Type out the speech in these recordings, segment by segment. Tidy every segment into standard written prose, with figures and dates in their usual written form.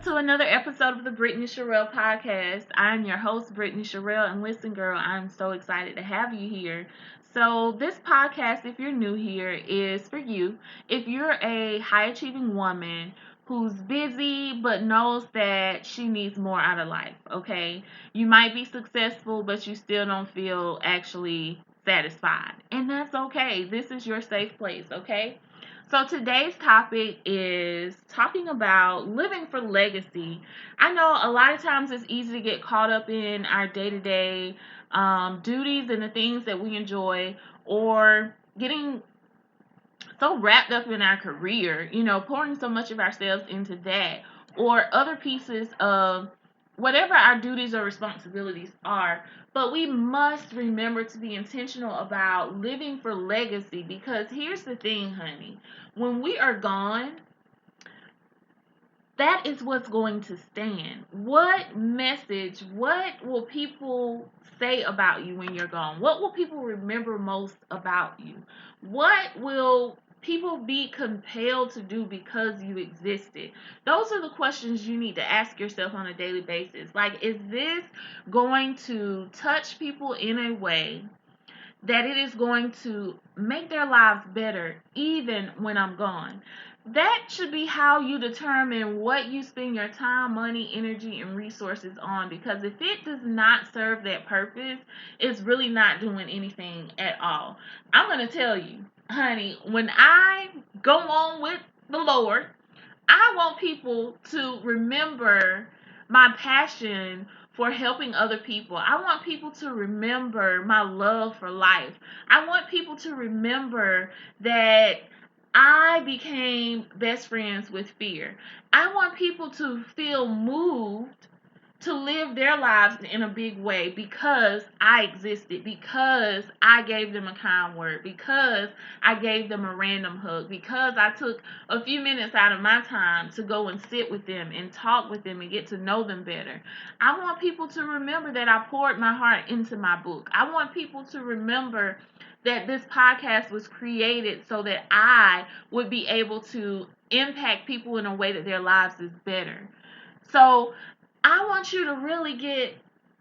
to another episode of the Brittany Sherell Podcast. I'm your host, Brittany Sherell, and listen, girl, I'm so excited to have you here. So, this podcast, if you're new here, is for you. If you're a high achieving woman who's busy but knows that she needs more out of life, okay? You might be successful, but you still don't feel actually satisfied. And that's okay. This is your safe place, okay? So today's topic is talking about living for legacy. I know a lot of times it's easy to get caught up in our day-to-day duties and the things that we enjoy, or getting so wrapped up in our career, pouring so much of ourselves into that, or other pieces of whatever our duties or responsibilities are. But we must remember to be intentional about living for legacy, because here's the thing, honey. When we are gone, that is what's going to stand. What message, what will people say about you when you're gone? What will people remember most about you? What will people be compelled to do because you existed? Those are the questions you need to ask yourself on a daily basis. Like, is this going to touch people in a way that it is going to make their lives better even when I'm gone? That should be how you determine what you spend your time, money, energy, and resources on, because if it does not serve that purpose, it's really not doing anything at all. I'm going to tell you, honey, when I go on with the Lord, I want people to remember my passion for helping other people. I want people to remember my love for life. I want people to remember that I became best friends with fear. I want people to feel moved to live their lives in a big way because I existed, because I gave them a kind word, because I gave them a random hug, because I took a few minutes out of my time to go and sit with them and talk with them and get to know them better. I want people to remember that I poured my heart into my book. I want people to remember that this podcast was created so that I would be able to impact people in a way that their lives is better. So I want you to really get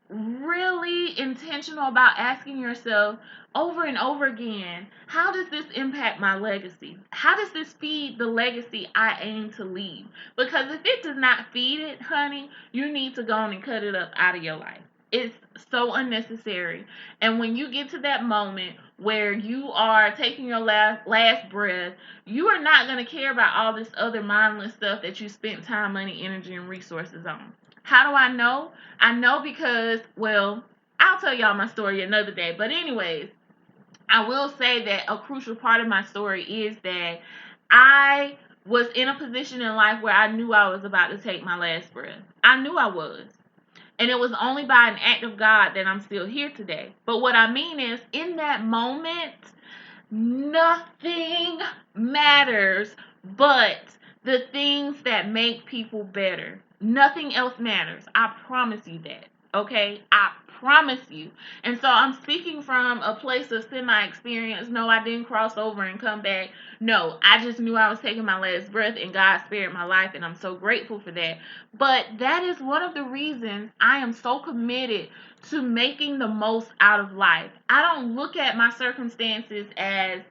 really intentional about asking yourself over and over again, how does this impact my legacy? How does this feed the legacy I aim to leave? Because if it does not feed it, honey, you need to go on and cut it up out of your life. It's so unnecessary. And when you get to that moment where you are taking your last breath, you are not going to care about all this other mindless stuff that you spent time, money, energy, and resources on. How do I know? I know because, well, I'll tell y'all my story another day. But anyways, I will say that a crucial part of my story is that I was in a position in life where I knew I was about to take my last breath. I knew I was. And it was only by an act of God that I'm still here today. But what I mean is, in that moment, nothing matters but the things that make people better. Nothing else matters. I promise you that. Okay? I promise you. And so I'm speaking from a place of semi-experience. No, I didn't cross over and come back. No, I just knew I was taking my last breath and God spared my life, and I'm so grateful for that. But that is one of the reasons I am so committed to making the most out of life. I don't look at my circumstances as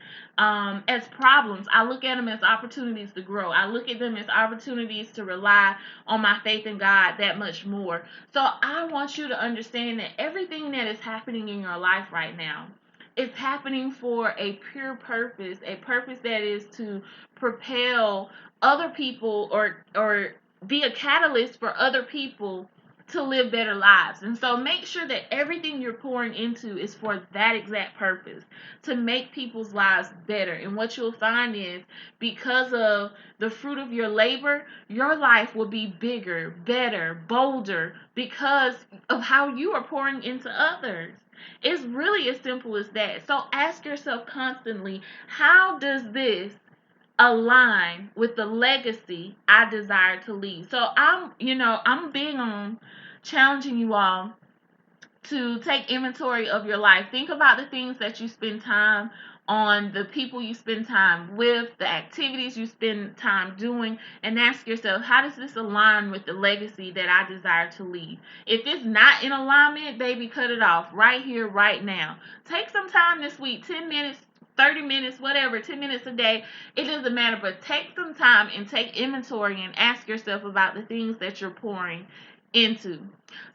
problems. I look at them as opportunities to grow. I look at them as opportunities to rely on my faith in God that much more. So I want you to understand that everything that is happening in your life right now is happening for a pure purpose, a purpose that is to propel other people or be a catalyst for other people to live better lives. And so make sure that everything you're pouring into is for that exact purpose, to make people's lives better. And what you'll find is, because of the fruit of your labor, your life will be bigger, better, bolder, because of how you are pouring into others. It's really as simple as that. So ask yourself constantly, how does this align with the legacy I desire to leave? So I'm big on challenging you all to take inventory of your life. Think about the things that you spend time on the people you spend time with, the activities you spend time doing, and ask yourself, how does this align with the legacy that I desire to leave? If it's not in alignment, baby, cut it off right here, right now. Take some time this week, 10 minutes, 30 minutes, whatever, 10 minutes a day. It doesn't matter, but take some time and take inventory and ask yourself about the things that you're pouring into.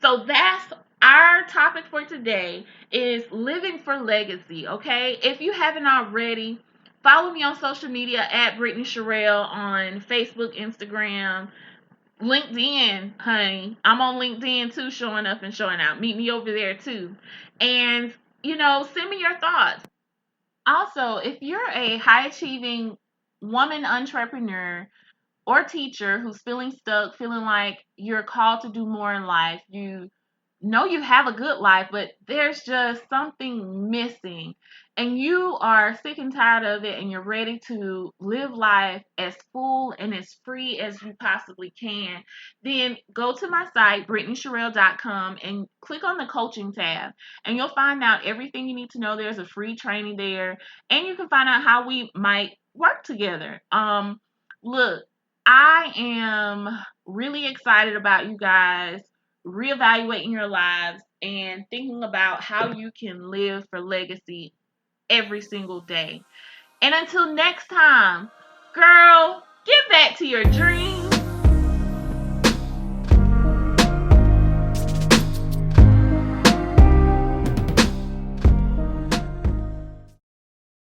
So that's our topic for today, is living for legacy, okay? If you haven't already, follow me on social media at Brittany Sherell on Facebook, Instagram, LinkedIn, honey. I'm on LinkedIn too, showing up and showing out. Meet me over there too. And, send me your thoughts. Also, if you're a high achieving woman entrepreneur or teacher who's feeling stuck, feeling like you're called to do more in life, you know you have a good life, but there's just something missing, and you are sick and tired of it, and you're ready to live life as full and as free as you possibly can, then go to my site, BrittanySherell.com, and click on the coaching tab, and you'll find out everything you need to know. There's a free training there, and you can find out how we might work together. Look, I am really excited about you guys reevaluating your lives and thinking about how you can live for legacy every single day. And until next time, girl, get back to your dreams.